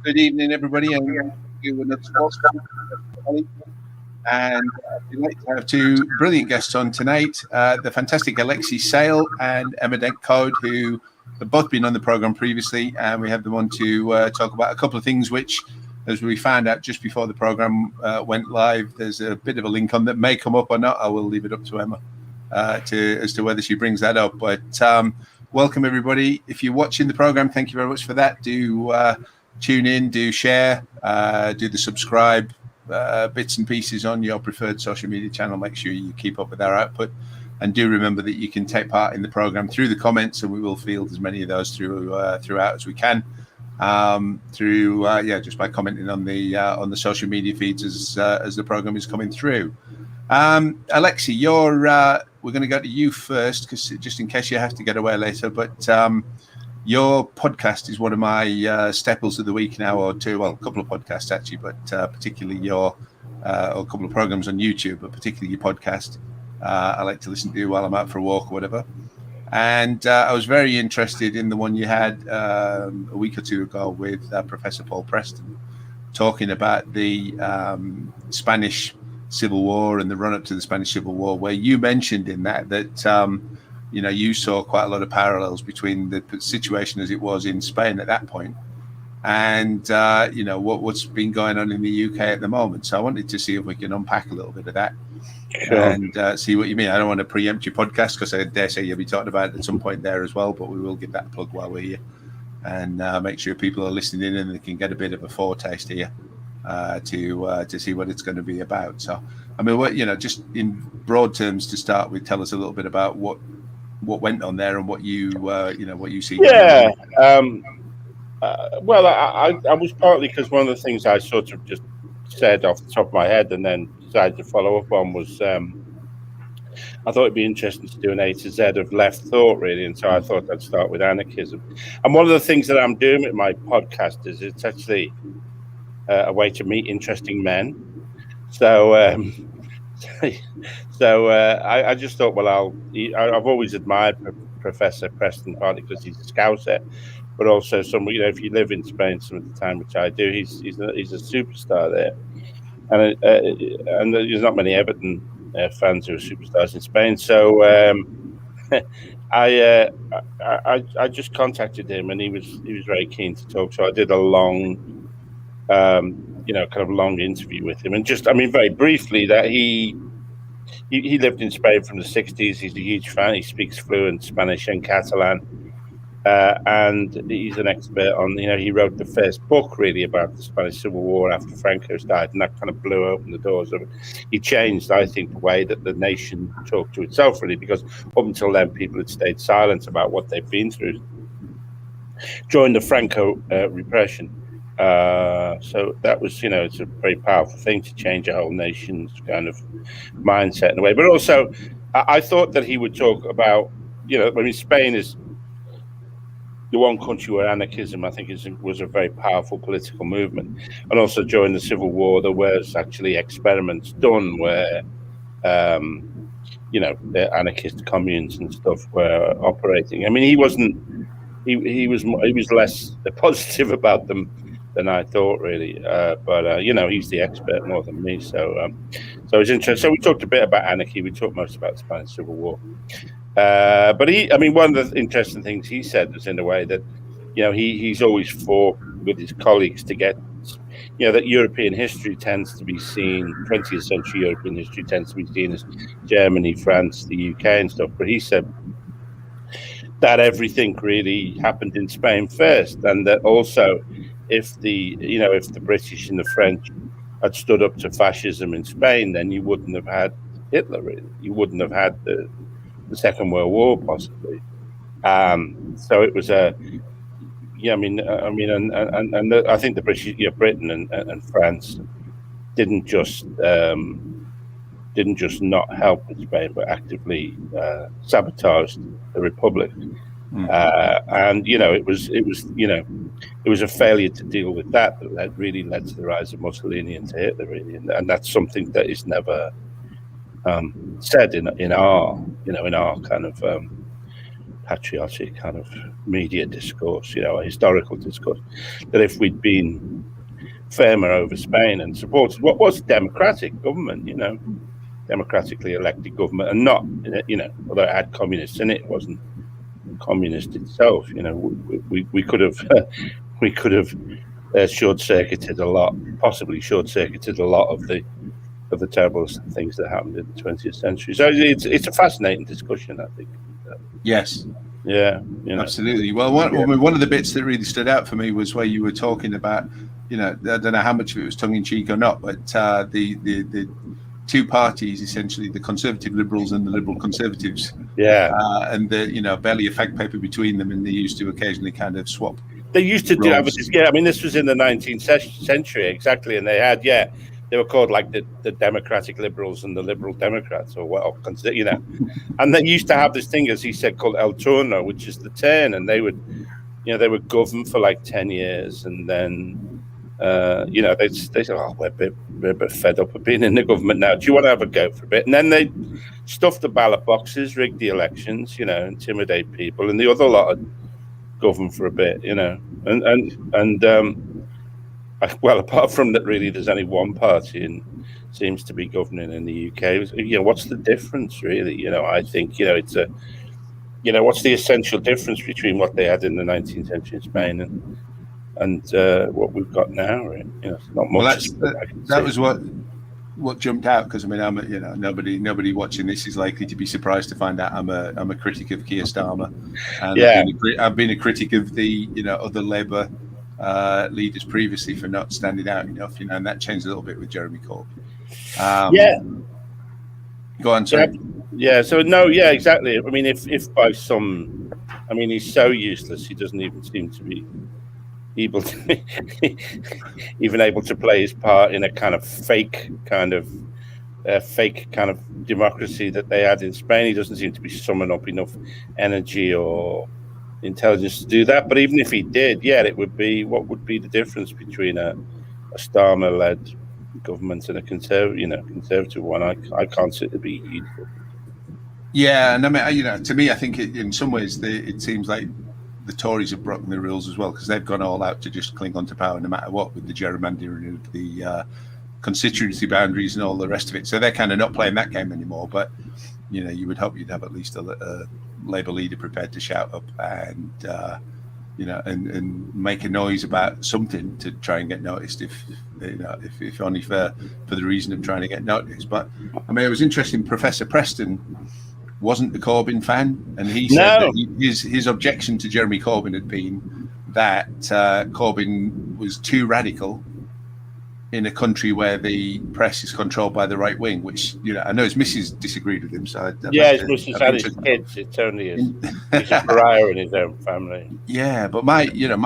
Good evening, everybody, and welcome to another Skwawk. And I'd like to have two brilliant guests on tonight, the fantastic Alexei, Sayle and Dent, Coad, who have both been on the program previously, and we have them on to talk about a couple of things which, as we found out just before the program went live, there's a bit of a link on that may come up or not. I will leave it up to Emma as to whether she brings that up. But welcome, everybody. If you're watching the program, thank you very much for that. Do tune in, do share, do the subscribe bits and pieces on your preferred social media channel. Make sure you keep up with our output, and do remember that you can take part in the program through the comments, and we will field as many of those throughout as we can, just by commenting on the social media feeds as the program is coming through. Alexei, we're going to go to you first, because just in case you have to get away later, but your podcast is one of my staples of the week now, or two, well, a couple of podcasts actually, but particularly or a couple of programs on YouTube, but particularly your podcast. I like to listen to you while I'm out for a walk or whatever. And I was very interested in the one you had a week or two ago with Professor Paul Preston, talking about the Spanish Civil War and the run-up to the Spanish Civil War, where you mentioned in that you saw quite a lot of parallels between the situation as it was in Spain at that point and, what's been going on in the UK at the moment. So I wanted to see if we can unpack a little bit of that. Sure. And see what you mean. I don't want to preempt your podcast, because I dare say you'll be talking about it at some point there as well, but we will give that plug while we're here, and make sure people are listening in and they can get a bit of a foretaste here to see what it's going to be about. So, I mean, just in broad terms to start with, tell us a little bit about what went on there and what you see. Yeah. Well, I was partly because one of the things I sort of just said off the top of my head and then decided to follow up on was I thought it'd be interesting to do an A to Z of left thought, really, and so I thought I'd start with anarchism. And one of the things that I'm doing with my podcast is it's actually a way to meet interesting men. So I just thought, well, I've always admired Professor Preston, partly because he's a Scouser, but also if you live in Spain some of the time, which I do, he's a superstar there, and there's not many Everton fans who are superstars in Spain. So I just contacted him, and he was very keen to talk. So I did a long, kind of long interview with him, and very briefly, that he lived in Spain from the 60s. He's a huge fan. He speaks fluent Spanish and Catalan, and he's an expert on. He wrote the first book really about the Spanish Civil War after Franco's died, and that kind of blew open the doors of it. He changed, I think, the way that the nation talked to itself, really, because up until then, people had stayed silent about what they've been through during the Franco repression. So that was, it's a very powerful thing to change a whole nation's kind of mindset in a way. But also, I thought that he would talk about, Spain is the one country where anarchism, I think, was a very powerful political movement. And also during the Civil War, there was actually experiments done where, the anarchist communes and stuff were operating. I mean, he was less positive about them than I thought, really. But he's the expert more than me. So it was interesting. So we talked a bit about anarchy. We talked most about the Spanish Civil War. But one of the interesting things he said was, in a way, that, he's always fought with his colleagues to get, that European history tends to be seen, 20th century European history tends to be seen as Germany, France, the UK and stuff. But he said that everything really happened in Spain first, and that also if the British and the French had stood up to fascism in Spain, then you wouldn't have had Hitler, really. You wouldn't have had the Second World War, possibly. So it was I think the British, Britain and France didn't just not help in Spain, but actively sabotaged the Republic. And it was a failure to deal with that really led to the rise of Mussolini and to Hitler, really, and that's something that is never said in our kind of patriotic kind of media discourse, historical discourse, that if we'd been firmer over Spain and supported what was democratic government, democratically elected government, and not, although it had communists in it, it wasn't communist itself. We could have short-circuited a lot, possibly short-circuited a lot of the terrible things that happened in the 20th century. So it's a fascinating discussion, I think. Yes. Yeah. Absolutely. Well, one of the bits that really stood out for me was where you were talking about, I don't know how much of it was tongue in cheek or not, but the two parties, essentially the Conservative Liberals and the Liberal Conservatives. Yeah. And barely a fag paper between them, and they used to occasionally kind of swap. They used to do this. Yeah, I mean, this was in the 19th century, exactly, and they had, they were called like the Democratic Liberals and the Liberal Democrats, or what, and they used to have this thing, as he said, called El Turno, which is the turn, and they would, they would govern for like 10 years, and then, they said, oh, we're a bit fed up of being in the government now. Do you want to have a go for a bit? And then they stuff the ballot boxes, rig the elections, intimidate people, and the other lot of govern for a bit, well, apart from that, really, there's only one party and seems to be governing in the UK. What's the difference, really? I think, it's what's the essential difference between what they had in the 19th century in Spain and what we've got now, right? Not much. Well, that was what jumped out, because I mean, I'm nobody watching this is likely to be surprised to find out I'm a critic of Keir Starmer, and I've been a critic of the other Labour leaders previously for not standing out enough, and that changed a little bit with Jeremy Corbyn. Go on, sorry. So no, exactly. I mean, if by some, I mean, he's so useless, he doesn't even seem to be able to play his part in a kind of fake kind of democracy that they had in Spain. He doesn't seem to be summing up enough energy or intelligence to do that. But even if he did, it would be, what would be the difference between a Starmer-led government and a conservative one? I can't see it to be useful. Yeah, and I mean, to me, I think in some ways it seems like the Tories have broken the rules as well, because they've gone all out to just cling on to power no matter what, with the gerrymandering of the constituency boundaries and all the rest of it. So they're kind of not playing that game anymore. But you would hope you'd have at least a Labour leader prepared to shout up and and make a noise about something to try and get noticed, if only for the reason of trying to get noticed. But I mean, it was interesting. Professor Preston wasn't a Corbyn fan, and he said that his objection to Jeremy Corbyn had been that Corbyn was too radical in a country where the press is controlled by the right wing, which I know his missus disagreed with him. So his missus had his kids. It's only he's a pariah in his own family. Yeah, but my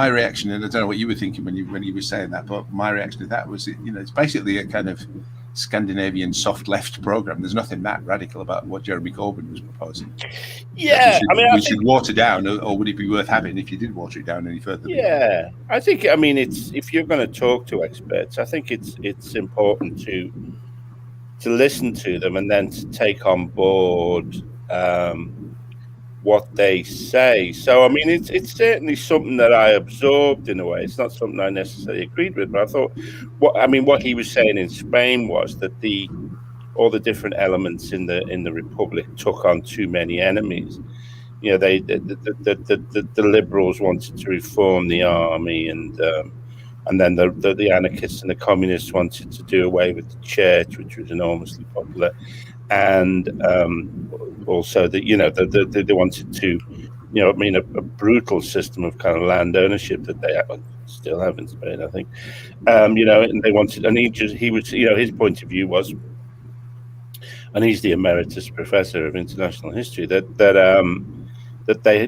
reaction, and I don't know what you were thinking when he was saying that, but my reaction to that was, it's basically a kind of Scandinavian soft left program. There's nothing that radical about what Jeremy Corbyn was proposing. Yeah, we should water down, or would it be worth having if you did water it down any further? Yeah, I think. I mean, if you're going to talk to experts, I think it's important to listen to them and then to take on board what they say. So, I mean, it's certainly something that I absorbed in a way. It's not something I necessarily agreed with, but I thought, what he was saying in Spain was that all the different elements in the Republic took on too many enemies. The Liberals wanted to reform the army, and then the anarchists and the communists wanted to do away with the church, which was enormously popular. And also that they wanted to, a brutal system of kind of land ownership that they still have in Spain, I think. And they wanted, and he was, his point of view was, and he's the emeritus professor of international history, that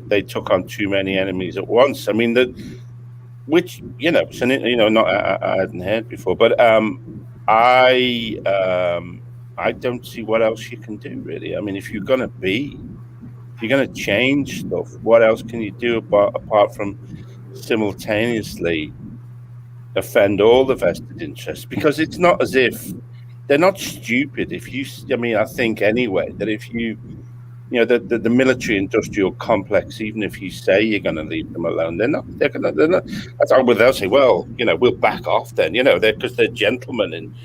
they took on too many enemies at once. I mean which not I hadn't heard before, but I don't see what else you can do, really. I mean, if you're going to change stuff, what else can you do apart from simultaneously offend all the vested interests? Because it's not as if they're not stupid. I think anyway, that if you the military industrial complex, even if you say you're going to leave them alone, they're not. They'll say, well, we'll back off then, because they're gentlemen in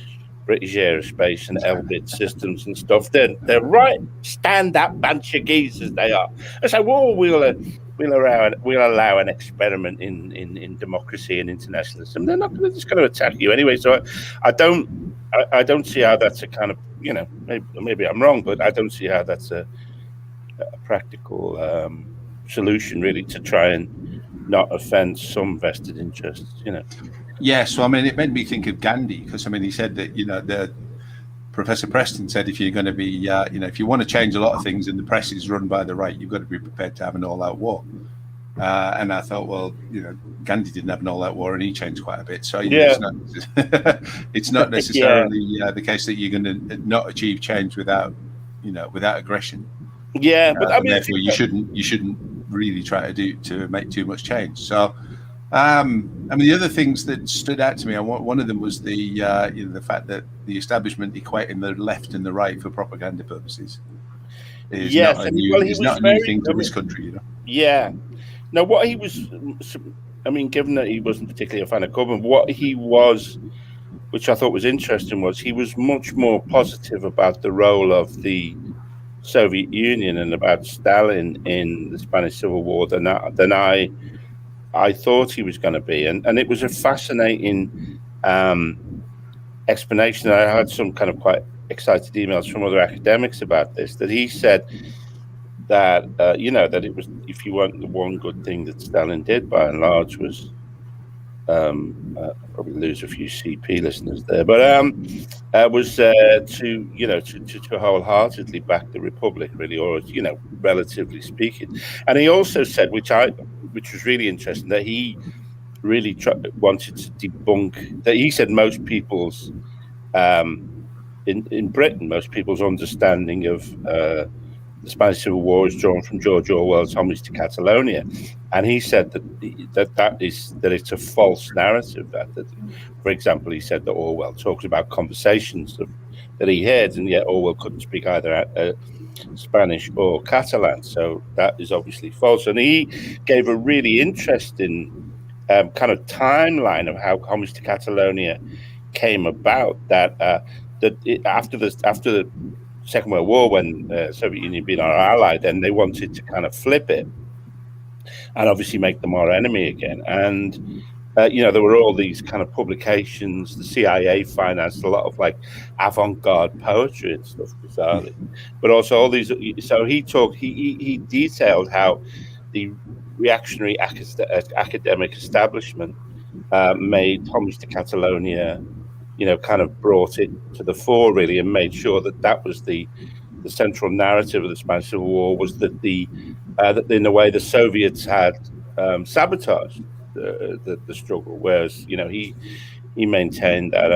British Aerospace and Elbit Systems and stuff. They're right, stand up bunch of geezers they are. I say, well, we'll allow an experiment in democracy and internationalism. They're not just going to attack you anyway. So I don't see how that's a kind of, maybe I'm wrong, but I don't see how that's a practical solution really to try and not offend some vested interests. Yeah, so it made me think of Gandhi, because he said that the Professor Preston said if you're going to be if you want to change a lot of things and the press is run by the right, you've got to be prepared to have an all-out war. And I thought, well, Gandhi didn't have an all-out war and he changed quite a bit. So it's not necessarily the case that you're going to not achieve change without aggression. Yeah, but therefore you shouldn't really try to make too much change. So. The other things that stood out to me, one of them was the fact that the establishment equating the left and the right for propaganda purposes is not a new thing to this country. Yeah. Now, what he was, given that he wasn't particularly a fan of government, what he was, which I thought was interesting, was he was much more positive about the role of the Soviet Union and about Stalin in the Spanish Civil War than I thought he was going to be, and it was a fascinating explanation. I had some kind of quite excited emails from other academics about this. That he said that that it was, if you want, the one good thing that Stalin did by and large was I'll probably lose a few CP listeners there, but was to wholeheartedly back the Republic, really, or relatively speaking. And he also said, which was really interesting, that he really wanted to debunk that. He said most people's in Britain, most people's understanding of the Spanish Civil War is drawn from George Orwell's Homage to Catalonia, and he said that it's a false narrative. That, for example, he said that Orwell talks about conversations that he had, and yet Orwell couldn't speak either Spanish or Catalan, so that is obviously false. And he gave a really interesting kind of timeline of how Homage to Catalonia came about. That after the Second World War, when the Soviet Union being our ally, then they wanted to kind of flip it and obviously make them our enemy again. And there were all these kind of publications. The CIA financed a lot of like avant-garde poetry and stuff, bizarrely, but also all these. So he detailed how the reactionary academic establishment made Homage to Catalonia, kind of brought it to the fore, really, and made sure that was the central narrative of the Spanish Civil War, was that that in a way the Soviets had sabotaged the struggle, whereas he maintained that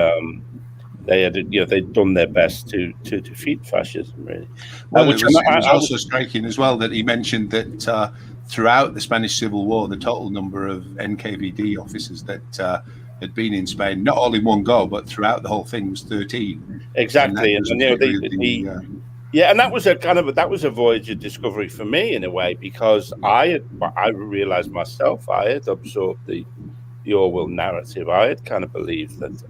they had they'd done their best to defeat fascism, really. Well, it was also striking as well that he mentioned that throughout the Spanish Civil War, the total number of NKVD officers that had been in Spain, not all in one go, but throughout the whole thing, was 13. Exactly, and that was a voyage of discovery for me in a way, because I realized myself I had absorbed the Orwell narrative. I had kind of believed that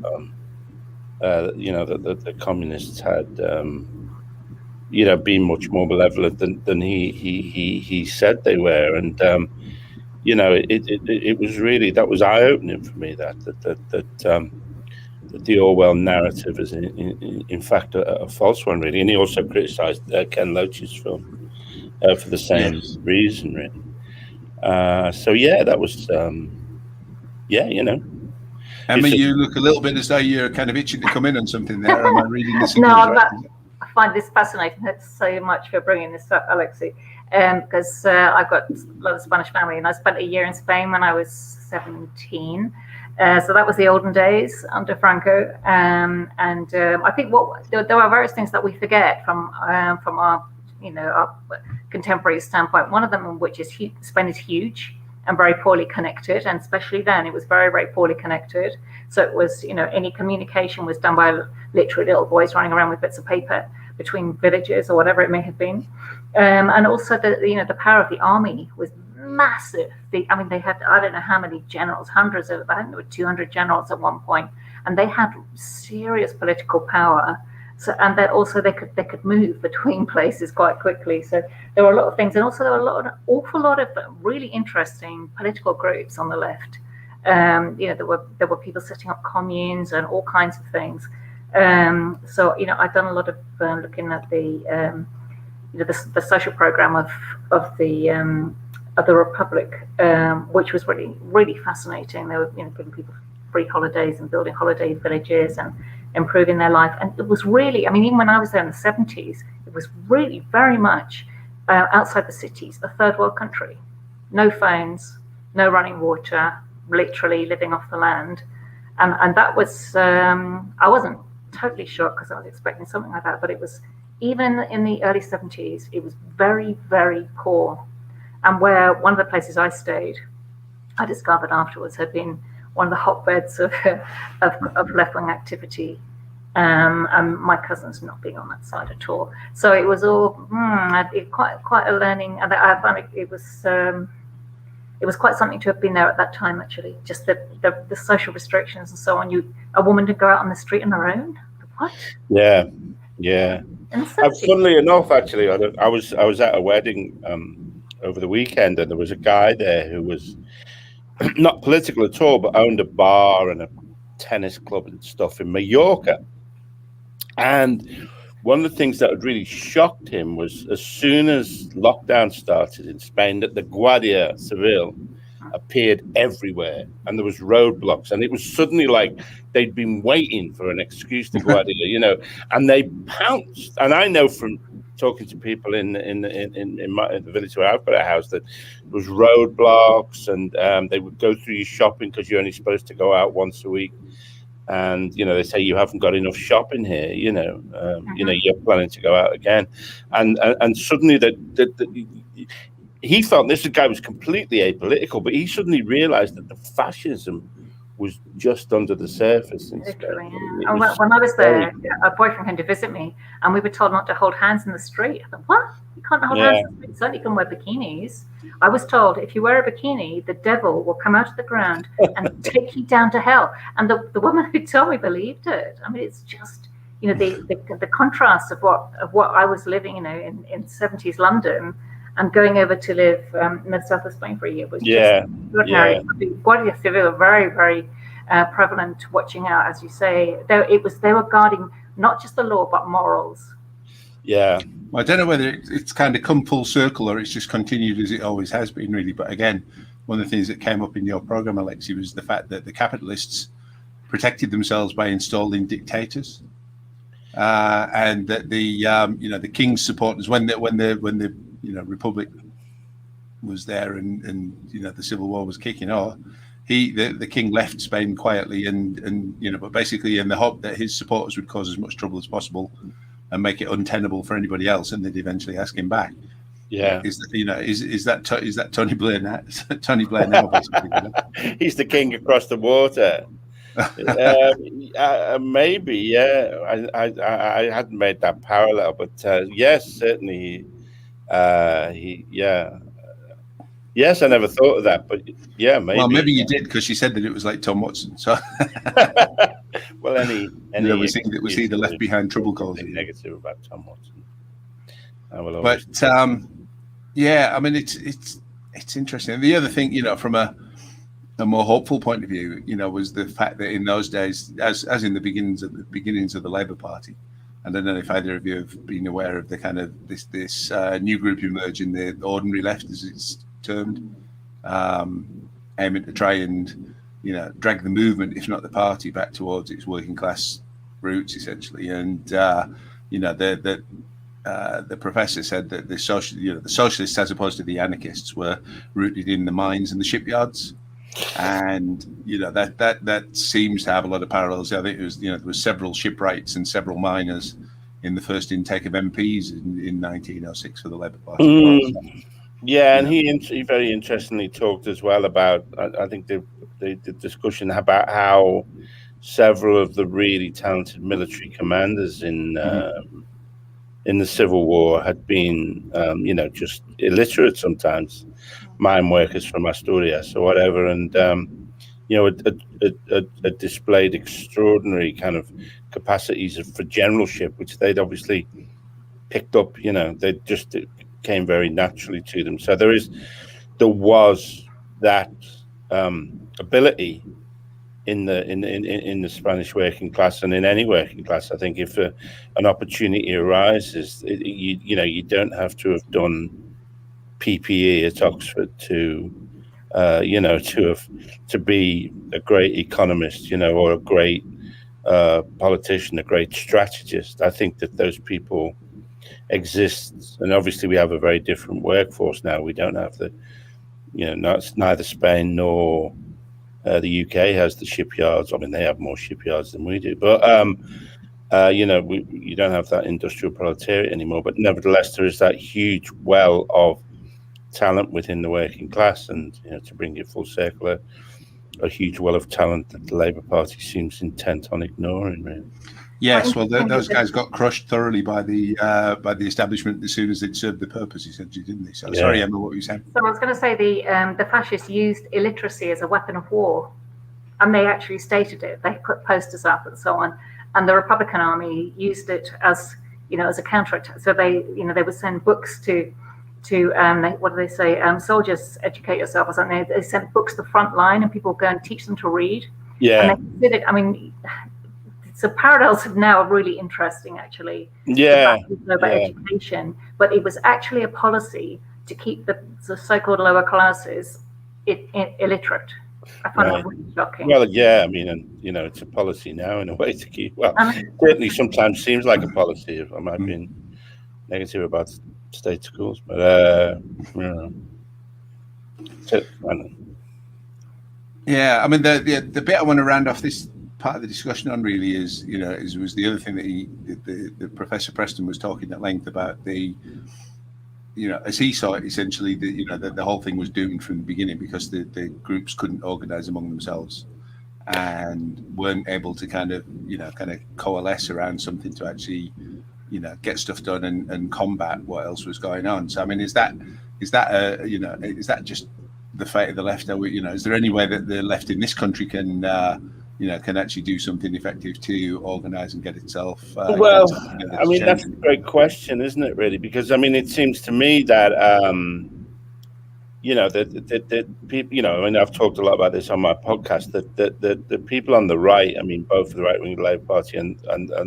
that the communists had been much more malevolent than he said they were, and it was really, that was eye-opening for me, that the Orwell narrative is in fact a false one, really. And he also criticized Ken Loach's film for the same reason, really. That was Emma, you look a little bit as though you're kind of itching to come in on something there. Am I reading this? No, I find this fascinating. Thanks so much for bringing this up, Alexei. Because I've got a lot of Spanish family, and I spent a year in Spain when I was 17. So that was the olden days under Franco. I think there are various things that we forget from our our contemporary standpoint. One of them, which is Spain is huge and very poorly connected, and especially then it was very, very poorly connected. So it was, any communication was done by literally little boys running around with bits of paper. between villages or whatever it may have been. And also the power of the army was massive. They had, I don't know how many generals, hundreds of, I think there were 200 generals at one point, and they had serious political power. So, and that also they could move between places quite quickly. So there were a lot of things, and also there were an awful lot of really interesting political groups on the left. There were people setting up communes and all kinds of things. So I've done a lot of looking at the social program of the Republic, which was really, really fascinating. They were giving people free holidays and building holiday villages and improving their life. And it was really, even when I was there in the 70s, it was really very much outside the cities, a third world country. No phones, no running water, literally living off the land. And that was, I wasn't totally shocked because I was expecting something like that, but it was, even in the early 70s, it was very, very poor. And where one of the places I stayed, I discovered afterwards, had been one of the hotbeds of left-wing activity, and my cousins not being on that side at all. So it was all quite a learning, and I found it was quite something to have been there at that time. Actually, just the social restrictions and so on. A woman to go out on the street on her own. What? Yeah. Funnily enough, actually, I was at a wedding over the weekend, and there was a guy there who was not political at all, but owned a bar and a tennis club and stuff in Mallorca. And one of the things that had really shocked him was, as soon as lockdown started in Spain, that the Guardia Civil appeared everywhere, and there was roadblocks, and it was suddenly like they'd been waiting for an excuse to Guardia, and they pounced. And I know from talking to people in the village where I've got a house that there was roadblocks, and they would go through your shopping because you're only supposed to go out once a week, and they say you haven't got enough shopping here, you're planning to go out again, and suddenly he thought this guy was completely apolitical, but he suddenly realized that the fascism was just under the surface. Literally, yeah. When I was there, a boyfriend came to visit me, and we were told not to hold hands in the street. I thought, what? You can't hold hands in the street. Certainly you can wear bikinis. I was told if you wear a bikini, the devil will come out of the ground and take you down to hell. And the woman who told me believed it. It's just, the contrast of what I was living, in 70s London, and going over to live in the south of Spain for a year was just extraordinary. The Guardia Civil are very, very prevalent, watching out, as you say. They were guarding not just the law, but morals. Yeah. Well, I don't know whether it's kind of come full circle or it's just continued as it always has been, really. But again, one of the things that came up in your program, Alexei, was the fact that the capitalists protected themselves by installing dictators, and that the king's supporters, when the Republic was there and the Civil War was kicking off, the king left Spain quietly and but basically in the hope that his supporters would cause as much trouble as possible and make it untenable for anybody else, and they'd eventually ask him back. Yeah, is that Tony Blair now? Tony Blair now, basically. He's the king across the water. Maybe, yeah. I hadn't made that parallel, but yes, certainly. Yes, I never thought of that, but yeah, maybe. Well, maybe you did, because she said that it was like Tom Watson. So, well, any we see the left behind trouble calls. Negative about Tom Watson. But it's interesting. And the other thing, from a more hopeful point of view, was the fact that in those days, as in the beginnings of the Labour Party. I don't know if either of you have been aware of the kind of this new group emerging, the ordinary left, as it's termed, aiming to try and drag the movement, if not the party, back towards its working class roots, essentially. And the professor said that the socialists, as opposed to the anarchists, were rooted in the mines and the shipyards. And that seems to have a lot of parallels. I think it was there was several shipwrights and several miners in the first intake of MPs in 1906 for the Labour Party. Yeah, and he very interestingly talked as well about, I think the discussion about how several of the really talented military commanders in in the Civil War had been, just illiterate sometimes, mine workers from Asturias or whatever, and had displayed extraordinary kind of capacities for generalship, which they'd obviously picked up. They just came very naturally to them. So there was that ability in the Spanish working class, and in any working class. I think if an opportunity arises, you don't have to have done PPE at Oxford to be a great economist, or a great politician, a great strategist. I think that those people exist, and obviously we have a very different workforce now. We don't have neither Spain nor the UK has the shipyards. I mean, they have more shipyards than we do, but you don't have that industrial proletariat anymore. But nevertheless, there is that huge well of talent within the working class, and to bring it full circle, a huge well of talent that the Labour Party seems intent on ignoring. Really. Yes, well, those guys got crushed thoroughly by the establishment as soon as they'd served the purpose, essentially, didn't they? So, yeah. Sorry, Emma, what were you saying? So I was going to say the fascists used illiteracy as a weapon of war, and they actually stated it. They put posters up and so on, and the Republican Army used it as as a counterattack. So they would send books to what do they say? Soldiers, educate yourself or something. They sent books to the front line, and people would go and teach them to read. Yeah, and they did it. I mean. So parallels now are really interesting, actually. Yeah. About education, but it was actually a policy to keep the so-called lower classes illiterate. I find that really shocking. Well, yeah, I mean, and it's a policy now in a way to keep. Well, certainly sometimes seems like a policy. If I might be negative about state schools, but yeah, I mean the bit I want to round off this part of the discussion on really is was the other thing that the Professor Preston was talking at length about, the as he saw it, essentially the whole thing was doomed from the beginning because the groups couldn't organize among themselves and weren't able to kind of coalesce around something to actually get stuff done and combat what else was going on. So I mean, is that just the fate of the left? Is there any way that the left in this country can actually do something effective to organise and get itself? Well, I mean, that's a great question, isn't it? Really, because I mean, it seems to me that that people, I mean, I've talked a lot about this on my podcast. That the people on the right, I mean, both the right wing Labour Party and a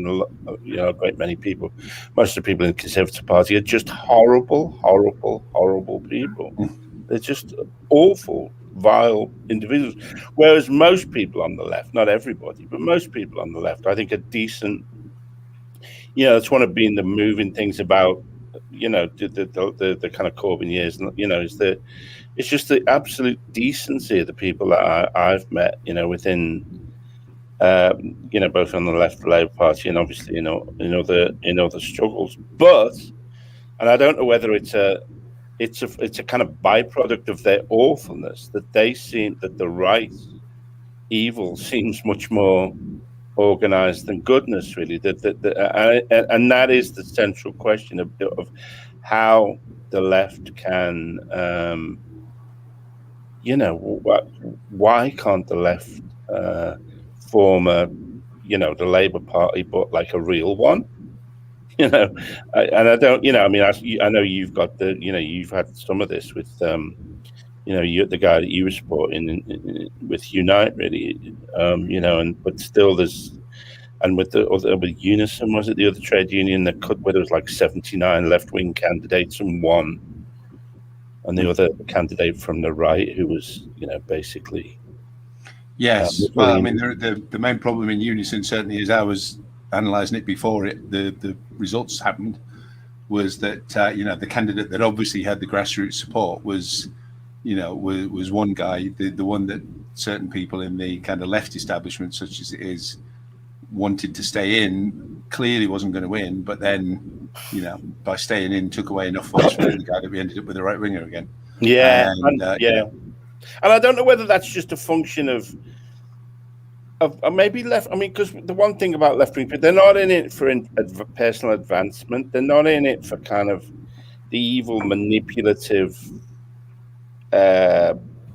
great many people, most of the people in the Conservative Party are just horrible people. They're just awful, vile individuals, whereas most people on the left, not everybody, but most people on the left, I think, are decent. That's one of being the moving things about the kind of Corbyn years, is that it's just the absolute decency of the people that I've met, within both on the left, the Labour Party, and obviously in other struggles. But, and I don't know whether it's a kind of byproduct of their awfulness that they seem that the right evil seems much more organized than goodness, really. And that is the central question of how the left can, why can't the left form the Labour Party, but like a real one? And I don't, I mean, I know you've got you've had some of this with, the guy that you were supporting with Unite, really, but still there's, and with with Unison, was it the other trade union that where there was like 79 left-wing candidates and one, and the other candidate from the right who was, basically. Yes, well, I mean, the main problem in Unison, certainly as I was analysing it before the results happened, was that the candidate that obviously had the grassroots support was one guy, the one that certain people in the kind of left establishment, such as it is, wanted to stay in, clearly wasn't going to win, but then by staying in took away enough votes from the guy that we ended up with a right winger again. And I don't know whether that's just a function of maybe left. I mean, because the one thing about left wing, they're not in it for personal advancement. They're not in it for kind of the evil, manipulative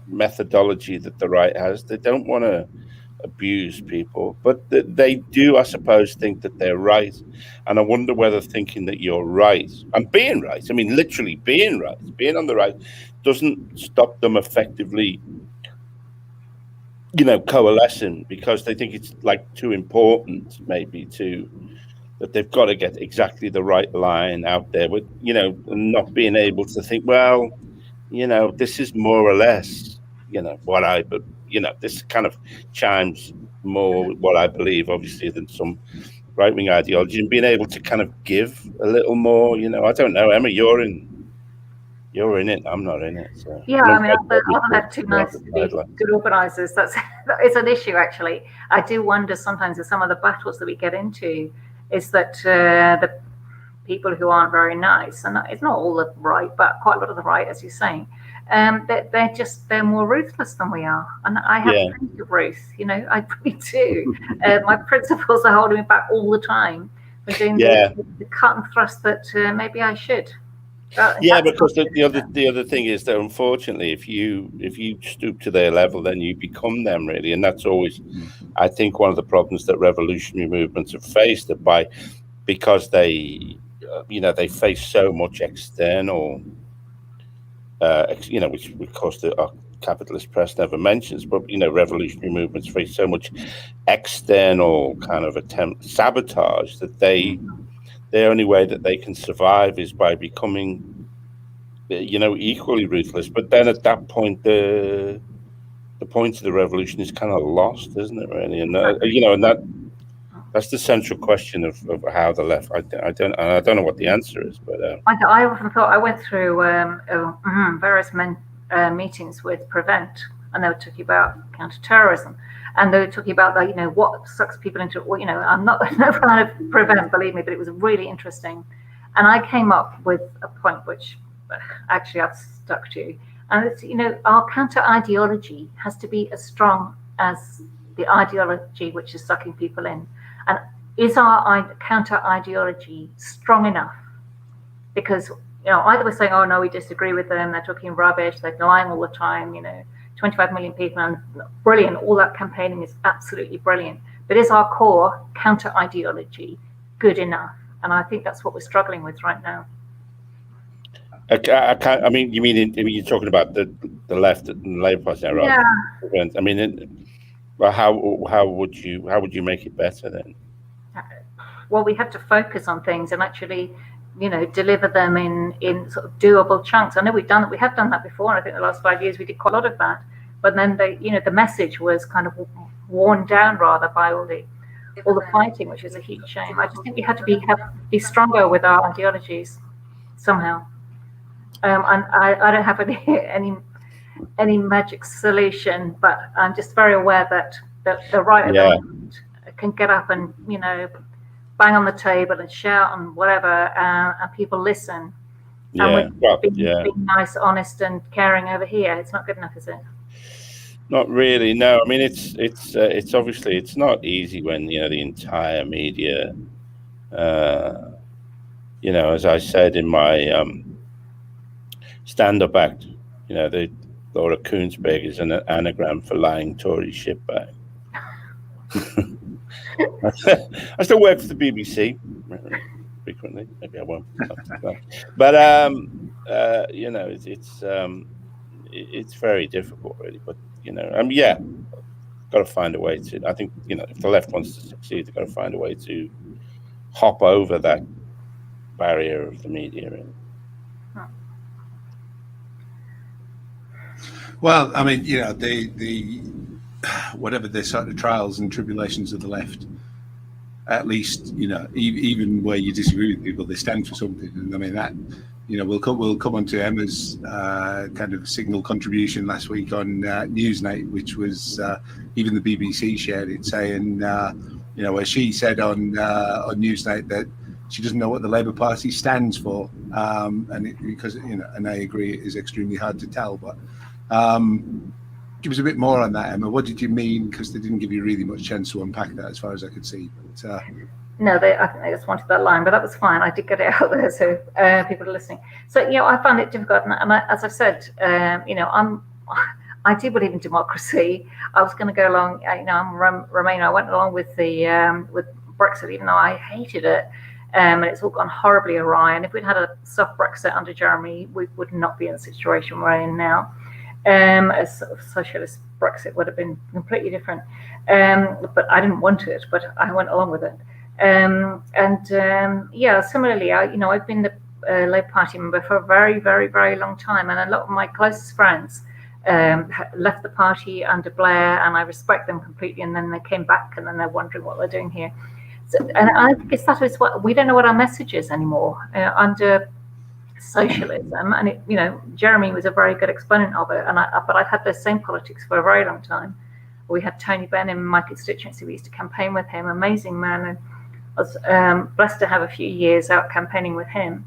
methodology that the right has. They don't want to abuse people, but they do, I suppose, think that they're right. And I wonder whether thinking that you're right and being right, I mean, literally being right, being on the right, doesn't stop them effectively, coalescing, because they think it's like too important, maybe, that they've got to get exactly the right line out there with, not being able to think, well, this is more or less, but this kind of chimes more with what I believe, obviously, than some right-wing ideology, and being able to kind of give a little more, I don't know, Emma, you're in it, I'm not in it. So. Yeah, I mean, I have too nice to be good organisers. It's an issue, actually. I do wonder sometimes if some of the battles that we get into is that the people who aren't very nice, and it's not all the right, but quite a lot of the right, as you're saying, they're more ruthless than we are. And I have plenty of ruth, I really do. My principles are holding me back all the time from doing the cut and thrust that maybe I should. Because the other thing is that, unfortunately, if you stoop to their level, then you become them, really, and that's always, I think, one of the problems that revolutionary movements have faced. Because they they face so much external, which of course the capitalist press never mentions, but revolutionary movements face so much external kind of sabotage that the only way that they can survive is by becoming, equally ruthless. But then at that point, the point of the revolution is kind of lost, isn't it? Really, and and that's the central question of how the left. I don't know what the answer is, but I often thought, I went through various meetings with Prevent, and they were talking about counter-terrorism. And they were talking about that, what sucks people into it. Well, I'm not a fan of Prevent, believe me, but it was really interesting. And I came up with a point which actually I've stuck to. And it's, our counter-ideology has to be as strong as the ideology which is sucking people in. And is our counter-ideology strong enough? Because, either we're saying, oh, no, we disagree with them, they're talking rubbish, they're lying all the time, 25 million people, and brilliant. All that campaigning is absolutely brilliant. But is our core counter ideology good enough? And I think that's what we're struggling with right now. I mean, you're talking about the left and the Labour Party, right? Yeah. I mean, how would you make it better then? Well, we have to focus on things and actually, deliver them in sort of doable chunks. I know we have done that before. And I think the last 5 years we did quite a lot of that. But then the message was kind of worn down rather by all the fighting, which is a huge shame. I just think we had to be stronger with our ideologies somehow. And I don't have any magic solution, but I'm just very aware that the right of them can get up and bang on the table and shout and whatever, and people listen. And being nice, honest, and caring over here, it's not good enough, is it? Not really. No, I mean it's obviously it's not easy when the entire media, as I said in my stand-up act, Laura Koonsberg is an anagram for lying Tory shitbag. I still work for the BBC frequently. Maybe I won't. But it's very difficult, really. But got to find a way to. I think if the left wants to succeed, they've got to find a way to hop over that barrier of the media. Really. Well, I mean, the whatever the sort of trials and tribulations of the left, at least, even where you disagree with people, they stand for something. And I mean that, we'll come on to Emma's kind of signal contribution last week on Newsnight, which was even the BBC shared it, saying, where she said on Newsnight that she doesn't know what the Labour Party stands for, and I agree, it is extremely hard to tell, but. give us a bit more on that, Emma. What did you mean? Because they didn't give you really much chance to unpack that, as far as I could see. But, no, I think they just wanted that line, but that was fine. I did get it out there, so people are listening. So, I found it difficult, and as I said, I do believe in democracy. I was going to go along. I'm Remainer. I went along with with Brexit, even though I hated it, and it's all gone horribly awry. And if we'd had a soft Brexit under Jeremy, we would not be in the situation we're in now. A sort of socialist Brexit would have been completely different. But I didn't want it, but I went along with it. Similarly, I've been the Labour Party member for a very, very, very long time, and a lot of my closest friends left the party under Blair, and I respect them completely. And then they came back, and then they're wondering what they're doing here. So, and I guess that is what we don't know what our message is anymore under socialism. And Jeremy was a very good exponent of it. But I've had those same politics for a very long time. We had Tony Benn in my constituency. We used to campaign with him. Amazing man. And I was blessed to have a few years out campaigning with him.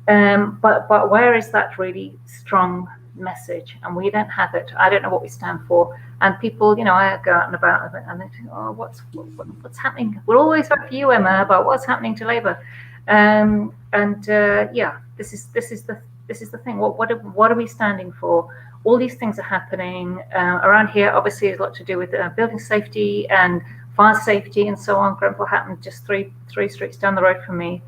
But where is that really strong message? And we don't have it. I don't know what we stand for. And people, I go out and about and they think, oh, what's happening? We'll always talk to you, Emma, about what's happening to Labour. This is the thing. What are we standing for? All these things are happening around here. Obviously, it's a lot to do with building safety and fire safety and so on. Grenfell happened just three streets down the road from me.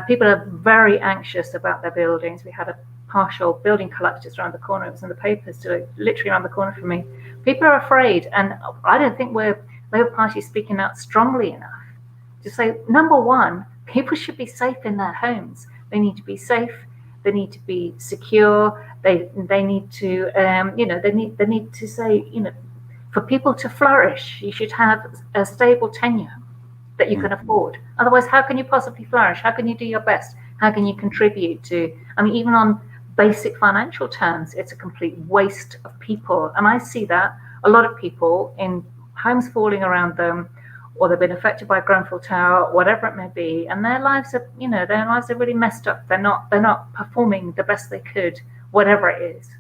People are very anxious about their buildings. We had a partial building collapse around the corner. It was in the papers, literally around the corner from me. People are afraid, and I don't think Labour Party is speaking out strongly enough to say, number one, people should be safe in their homes. They need to be safe. They need to be secure. They need to they need to say, for people to flourish, you should have a stable tenure that you can afford. Otherwise, how can you possibly flourish? How can you do your best? How can you contribute to? Even on basic financial terms, it's a complete waste of people. And I see that a lot of people in homes falling around them, or they've been affected by Grenfell Tower, whatever it may be, and their lives are really messed up. They're not performing the best they could, whatever it is.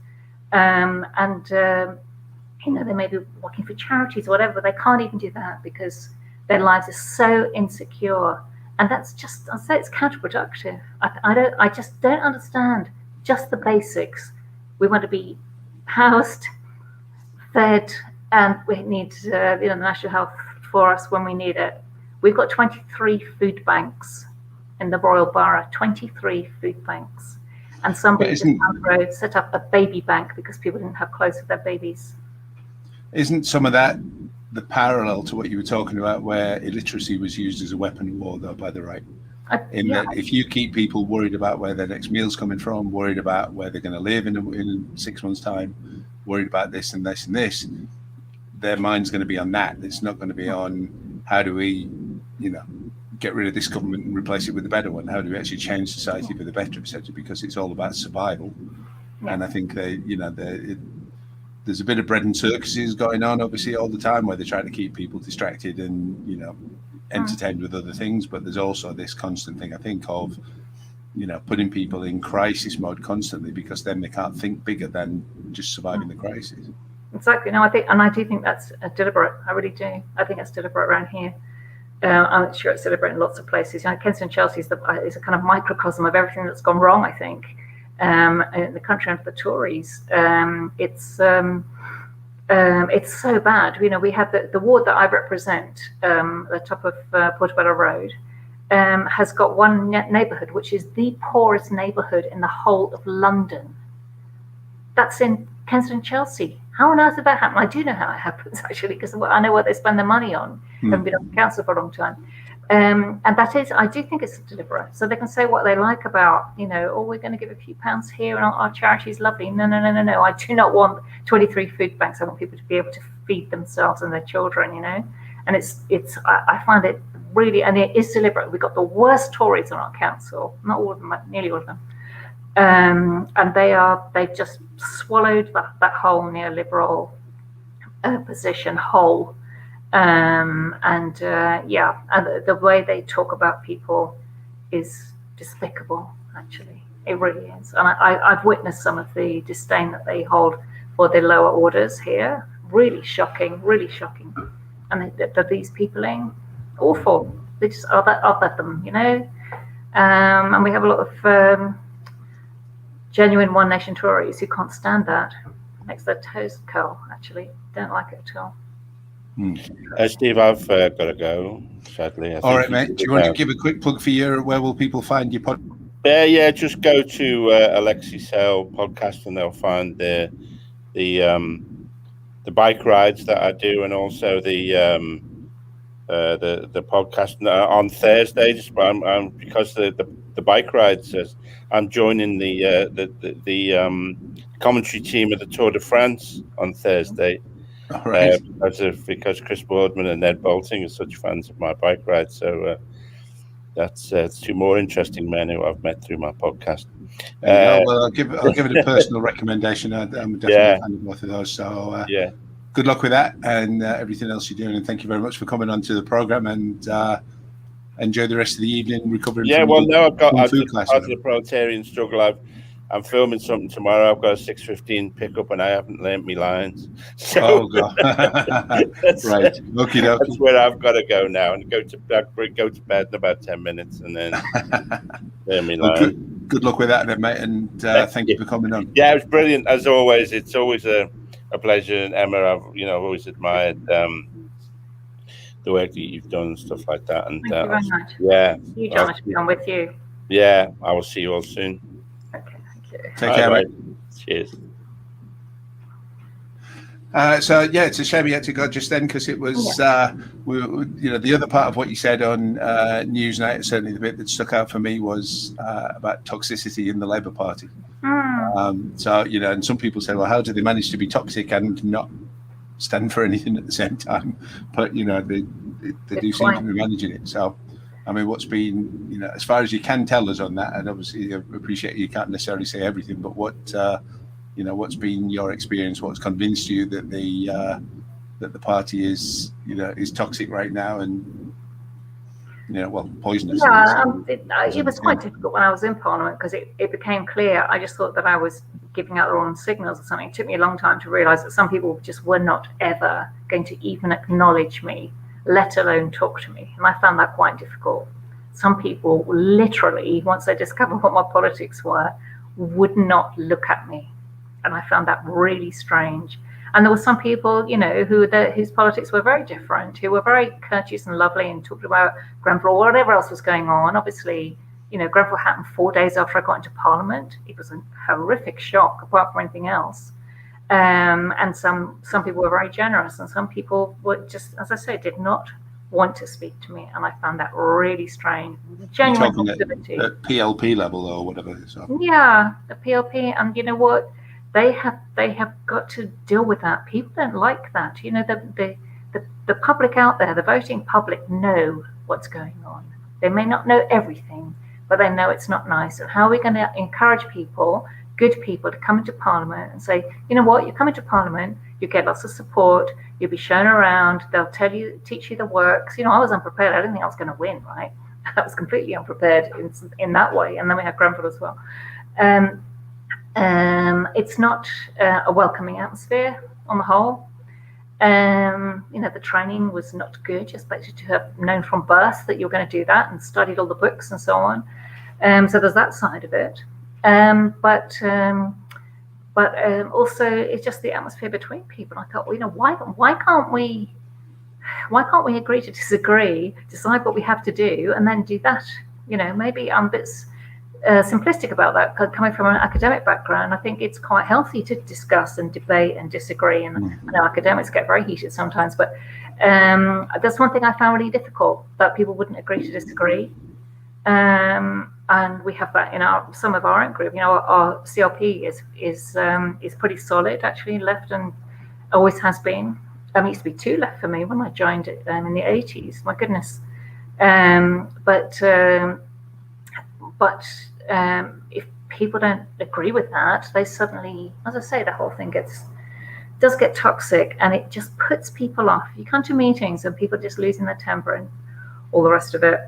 They may be working for charities or whatever. They can't even do that because their lives are so insecure, and that's just, I'll say it's counterproductive. I just don't understand just the basics. We want to be housed, fed, and we need the national health for us when we need it. We've got 23 food banks in the Royal Borough, 23 food banks. And somebody just down the road set up a baby bank because people didn't have clothes for their babies. Isn't some of that the parallel to what you were talking about, where illiteracy was used as a weapon of war, though, by the right? That if you keep people worried about where their next meal's coming from, worried about where they're going to live in 6 months' time, worried about this and this and this, their mind's going to be on that. It's not going to be on how do we, get rid of this government and replace it with a better one. How do we actually change society for the better, etc.? Because it's all about survival. Yeah. And I think there's a bit of bread and circuses going on, obviously, all the time, where they're trying to keep people distracted and entertained with other things. But there's also this constant thing, I think, of putting people in crisis mode constantly, because then they can't think bigger than just surviving the crisis. Exactly. No, I do think that's deliberate. I really do. I think it's deliberate around here. I'm sure it's deliberate in lots of places. Kensington and Chelsea is a kind of microcosm of everything that's gone wrong, I think, in the country under the Tories. It's so bad. We have the ward that I represent, the top of Portobello Road, has got one neighbourhood which is the poorest neighbourhood in the whole of London. That's in Kensington and Chelsea. How on earth did that happen? I do know how it happens, actually, because I know what they spend their money on. I've been on the council for a long time. And that is, I do think it's deliberate. So they can say what they like about, we're going to give a few pounds here and our charity is lovely. No. I do not want 23 food banks. I want people to be able to feed themselves and their children, And I find it really, and it is deliberate. We've got the worst Tories on our council, not all of them, but nearly all of them. And they've just swallowed that whole neoliberal position whole. And the way they talk about people is despicable, actually. It really is. And I've witnessed some of the disdain that they hold for the lower orders here. Really shocking, really shocking. And they're these peopling, awful. They just other them, you know. And we have a lot of genuine One Nation Tories who can't stand that. Makes their toes curl, actually. Don't like it at all. Steve, I've got to go, sadly. All right, mate. Do you want to give a quick plug for where will people find your podcast? Yeah, just go to Alexei Sayle podcast and they'll find the bike rides that I do, and also the podcast on Thursday. Just because the bike rides, I'm joining the commentary team of the Tour de France on Thursday. All right. Because Chris Boardman and Ned Bolting are such fans of my bike ride, so that's two more interesting men who I've met through my podcast. Well, I'll give it a personal recommendation. I'm definitely a fan of both of those. So good luck with that and everything else you're doing. And thank you very much for coming onto the program, and enjoy the rest of the evening recovering. Yeah, well, now I've got part of the proletarian struggle. I'm filming something tomorrow. I've got a 6:15 pickup, and I haven't learnt my lines. So oh God! Right, okay, that's where I've got to go now, and go to bed in about 10 minutes, and then learn my lines. Good luck with that, then, mate, and thank you for coming on. Yeah, it was brilliant as always. It's always a pleasure, and Emma, I've always admired the work that you've done and stuff like that. And thank you very much. Yeah, huge honor to be on with you. Yeah, I will see you all soon. Okay, thank you. Take care, mate. Cheers. So yeah, it's a shame he had to go just then, because it was the other part of what you said on Newsnight, certainly the bit that stuck out for me was about toxicity in the Labour Party. So and some people say, well, how do they manage to be toxic and not stand for anything at the same time? But they do seem to be managing it. So I mean, what's been as far as you can tell us on that, and obviously I appreciate you can't necessarily say everything, but what's been your experience? What's convinced you that the party is toxic right now and poisonous? Yeah, it was quite difficult when I was in Parliament, because it became clear. I just thought that I was giving out the wrong signals or something. It took me a long time to realise that some people just were not ever going to even acknowledge me, let alone talk to me, and I found that quite difficult. Some people literally, once they discovered what my politics were, would not look at me. And I found that really strange. And there were some people, whose politics were very different, who were very courteous and lovely and talked about Grenfell or whatever else was going on. Obviously, Grenfell happened 4 days after I got into Parliament. It was a horrific shock, apart from anything else. And some people were very generous, and some people were just, as I say, did not want to speak to me, and I found that really strange. Genuine hostility. At PLP level or whatever. So. Yeah, the PLP, and you know what? They have got to deal with that. People don't like that. The public out there, the voting public, know what's going on. They may not know everything, but they know it's not nice. And how are we going to encourage people, good people, to come into Parliament and say, you know what, you come into Parliament, you get lots of support, you'll be shown around, they'll teach you the works. I was unprepared. I didn't think I was going to win, right? I was completely unprepared in that way. And then we had Grenfell as well. It's not a welcoming atmosphere on the whole. The training was not good. You're expected to have known from birth that you're going to do that and studied all the books and so on. So there's that side of it. But also it's just the atmosphere between people. I thought, why can't we agree to disagree, decide what we have to do, and then do that? Maybe I'm a bit simplistic about that, coming from an academic background. I think it's quite healthy to discuss and debate and disagree, and I know academics get very heated sometimes, but that's one thing I found really difficult, that people wouldn't agree to disagree. And we have that in some of our own group. Our CLP is pretty solid, actually, left, and always has been. It used to be 2 left for me when I joined it in the 80s. My goodness. But if people don't agree with that, they suddenly, as I say, the whole thing does get toxic, and it just puts people off. You come to meetings and people just losing their temper and all the rest of it,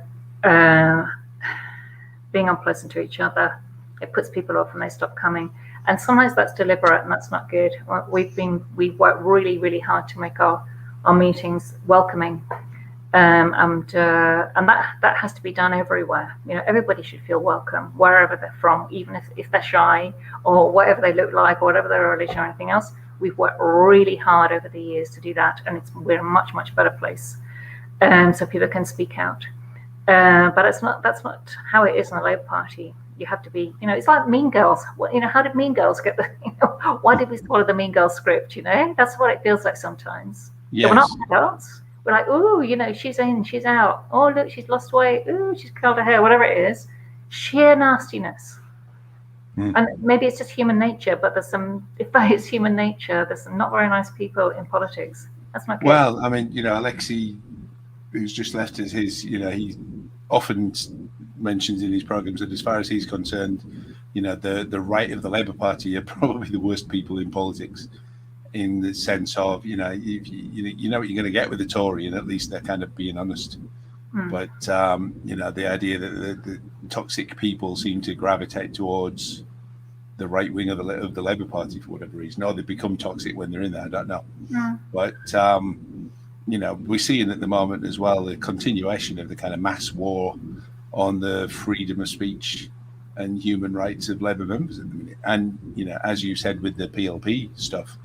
being unpleasant to each other. It puts people off and they stop coming. And sometimes that's deliberate, and that's not good. We've worked really, really hard to make our meetings welcoming, and that has to be done everywhere. Everybody should feel welcome wherever they're from, even if they're shy or whatever they look like or whatever their religion or anything else. We've worked really hard over the years to do that, and we're a much, much better place, so people can speak out. But that's not how it is in the Labour Party. You have to be, it's like Mean Girls. How did Mean Girls get the? Why did we follow the Mean Girls script? That's what it feels like sometimes. Yes. We're not adults. We're like, ooh, she's in, she's out. Oh, look, she's lost weight. Ooh, she's curled her hair. Whatever it is, sheer nastiness. And maybe it's just human nature, but if that is human nature, there's some not very nice people in politics. That's not good. Well, I mean, Alexei, who's just left us he often mentions in his programs that as far as he's concerned, the right of the Labour Party are probably the worst people in politics, in the sense of, you know what you're going to get with the Tory, and at least they're kind of being honest. But, the idea that the toxic people seem to gravitate towards the right wing of the Labour Party for whatever reason, or they become toxic when they're in there, I don't know. But, we're seeing at the moment as well the continuation of the kind of mass war on the freedom of speech and human rights of Labour members at the minute. And, as you said with the PLP stuff,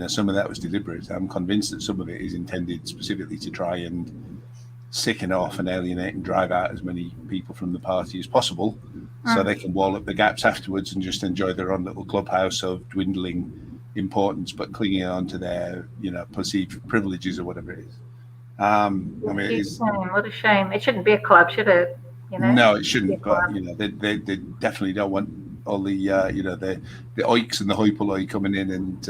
some of that was deliberate. I'm convinced that some of it is intended specifically to try and sicken off and alienate and drive out as many people from the party as possible, so they can wall up the gaps afterwards and just enjoy their own little clubhouse of dwindling importance, but clinging on to their, perceived privileges or whatever it is. What a shame. It shouldn't be a club, should it? No, it shouldn't. But they definitely don't want all the the oiks and the hoi polloi coming in and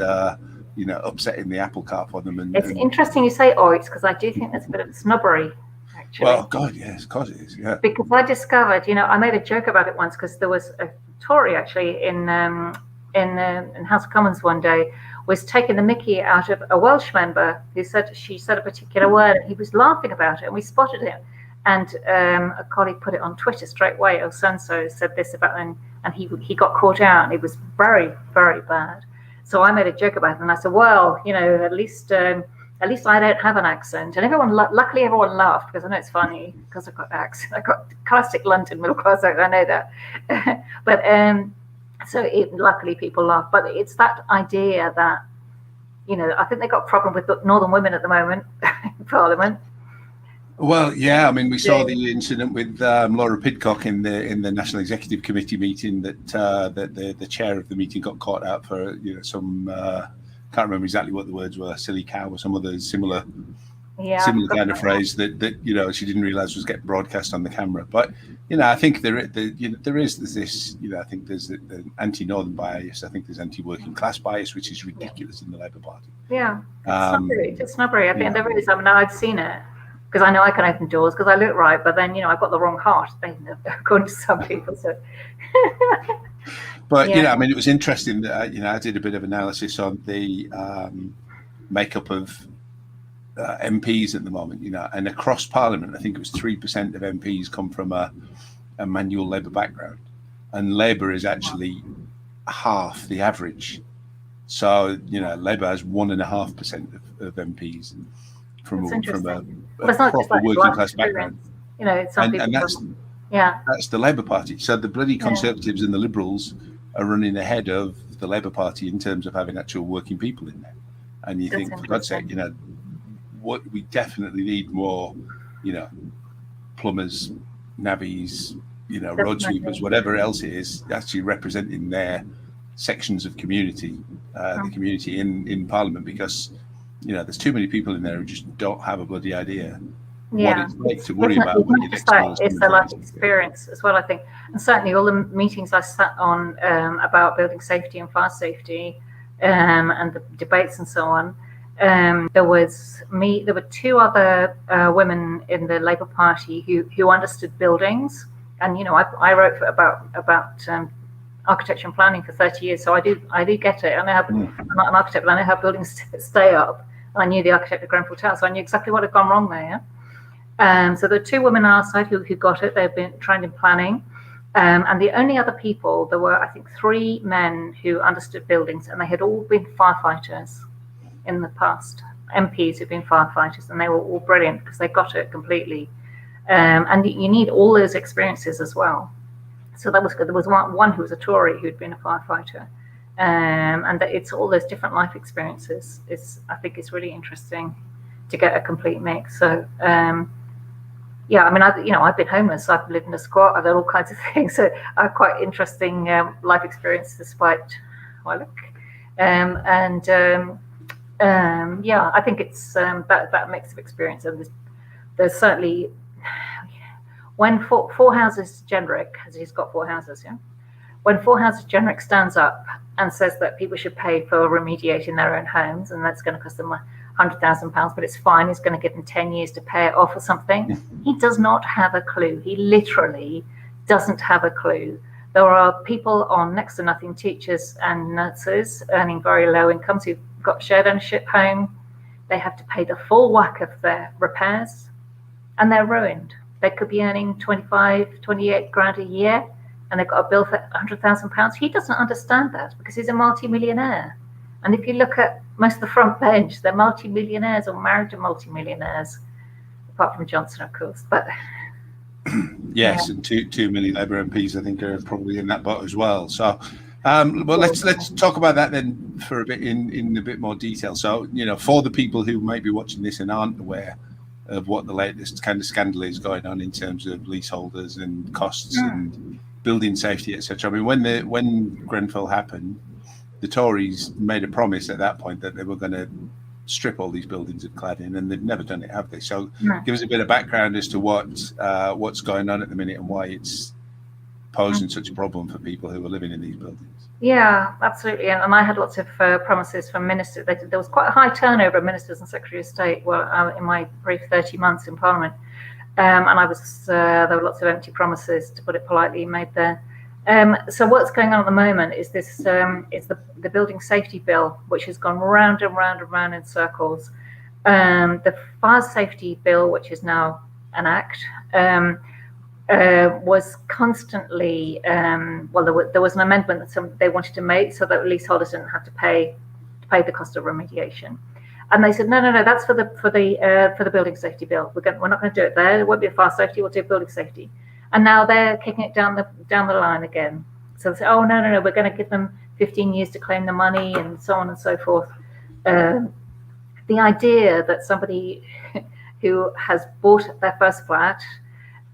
upsetting the apple cart for them. It's interesting you say oiks, because I do think there's a bit of snobbery. Actually. Well, God, yes, of course it is. Yeah. Because I discovered, I made a joke about it once, because there was a Tory actually in House of Commons one day was taking the mickey out of a Welsh member who she said a particular word, and he was laughing about it, and we spotted him. And a colleague put it on Twitter straight away. Oh, so-and-so said this about them, and he got caught out, and it was very, very bad. So I made a joke about it, and I said, well, at least I don't have an accent. And luckily everyone laughed, because I know it's funny, because I've got an accent. I've got classic London middle class accent, I know that. But luckily people laugh. But it's that idea that, I think they've got a problem with the northern women at the moment in Parliament. Well, yeah, I mean, we saw the incident with Laura Pidcock in the National Executive Committee meeting that the chair of the meeting got caught out for some can't remember exactly what the words were, silly cow or some other similar kind of phrase that she didn't realise was getting broadcast on the camera. But I think there is this I think there's the anti-northern bias. I think there's anti-working class bias, which is ridiculous in the Labour Party. Yeah, it's snobbery. I think there is. I mean, I've seen it. Because I know I can open doors because I look right, but then I've got the wrong heart, according to some people. So, but I mean, it was interesting that I did a bit of analysis on the makeup of MPs at the moment. And across Parliament, I think it was 3% of MPs come from a manual Labour background, and Labour is actually half the average. So Labour has 1.5% of MPs from a proper working class background. And that's the Labour Party. So the bloody Conservatives and the Liberals are running ahead of the Labour Party in terms of having actual working people in there. And you think, for God's sake, what we definitely need more, plumbers, navvies, road sweepers, whatever else it is, actually representing their sections of community, the community in Parliament, because there's too many people in there who just don't have a bloody idea what it's like to worry about. It's a life experience as well, I think. And certainly all the meetings I sat on about building safety and fire safety and the debates and so on, there were two other women in the Labour Party who understood buildings. And, I wrote about architecture and planning for 30 years, so I do get it. I know I'm not an architect, but I know how buildings stay up. I knew the architect of Grenfell Tower, so I knew exactly what had gone wrong there. So there were two women on our side who got it. They've been trained in planning, And the only other people, there were, I think, 3 men who understood buildings, and they had all been firefighters in the past, MPs who've been firefighters, and they were all brilliant because they got it completely. And you need all those experiences as well. So that was good. There was one who was a Tory who'd been a firefighter. And it's all those different life experiences. I think it's really interesting to get a complete mix. So, yeah, I mean, I've been homeless. I've lived in a squat. I've done all kinds of things. So I have quite interesting life experience despite how I look. Yeah, I think it's that mix of experience. And there's certainly, when four houses generic, as he's got 4 houses, yeah. When 4 houses generic stands up and says that people should pay for remediating their own homes, and that's going to cost them £100,000, but it's fine, he's going to give them 10 years to pay it off or something. He does not have a clue. He literally doesn't have a clue. There are people on next to nothing, teachers and nurses, earning very low incomes who've got shared ownership home. They have to pay the full whack of their repairs, and they're ruined. They could be earning 25, 28 grand a year, and they've got a bill for £100,000. He doesn't understand that because he's a multi-millionaire. And if you look at most of the front bench, they're multi-millionaires or married to multi-millionaires, apart from Johnson, of course. But yes, yeah. And two many Labour MPs, I think, are probably in that boat as well. So, well, let's talk about that then for a bit in a bit more detail. So, for the people who might be watching this and aren't aware of what the latest kind of scandal is going on in terms of leaseholders and costs and building safety, etc. I mean, when Grenfell happened, the Tories made a promise at that point that they were going to strip all these buildings of cladding, and they've never done it, have they? So, give us a bit of background as to what's going on at the minute and why it's posing such a problem for people who are living in these buildings. Yeah, absolutely. And I had lots of promises from ministers. There was quite a high turnover of ministers and Secretary of State in my brief 30 months in Parliament. And there were lots of empty promises, to put it politely, made there. So what's going on at the moment is this: it's the Building Safety Bill, which has gone round and round and round in circles. The Fire Safety Bill, which is now an act, was constantly there was an amendment that they wanted to make so that leaseholders didn't have to pay the cost of remediation. And they said, no, that's for the Building Safety Bill. We're not going to do it there. There won't be a fire safety. We'll do building safety. And now they're kicking it down the line again. So they say, oh no, we're going to give them 15 years to claim the money and so on and so forth. The idea that somebody who has bought their first flat,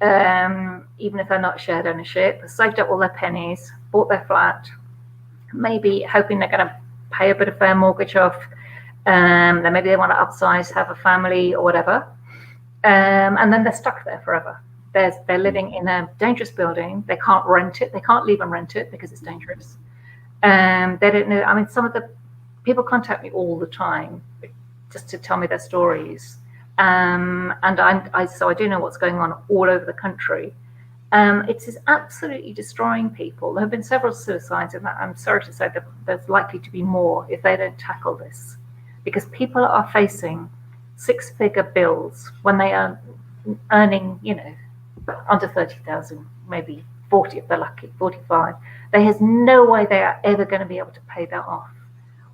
even if they're not shared ownership, has saved up all their pennies, bought their flat, maybe hoping they're going to pay a bit of their mortgage off. Then maybe they want to upsize, have a family or whatever, and then they're stuck there forever. They're living in a dangerous building. They can't rent it. They can't leave and rent it because it's dangerous. They don't know. I mean, some of the people contact me all the time just to tell me their stories, and I do know what's going on all over the country. It is absolutely destroying people. There have been several suicides, and I'm sorry to say that there's likely to be more if they don't tackle this. Because people are facing 6-figure bills when they are earning, under 30,000, maybe 40 if they're lucky, 45. There's no way they are ever going to be able to pay that off.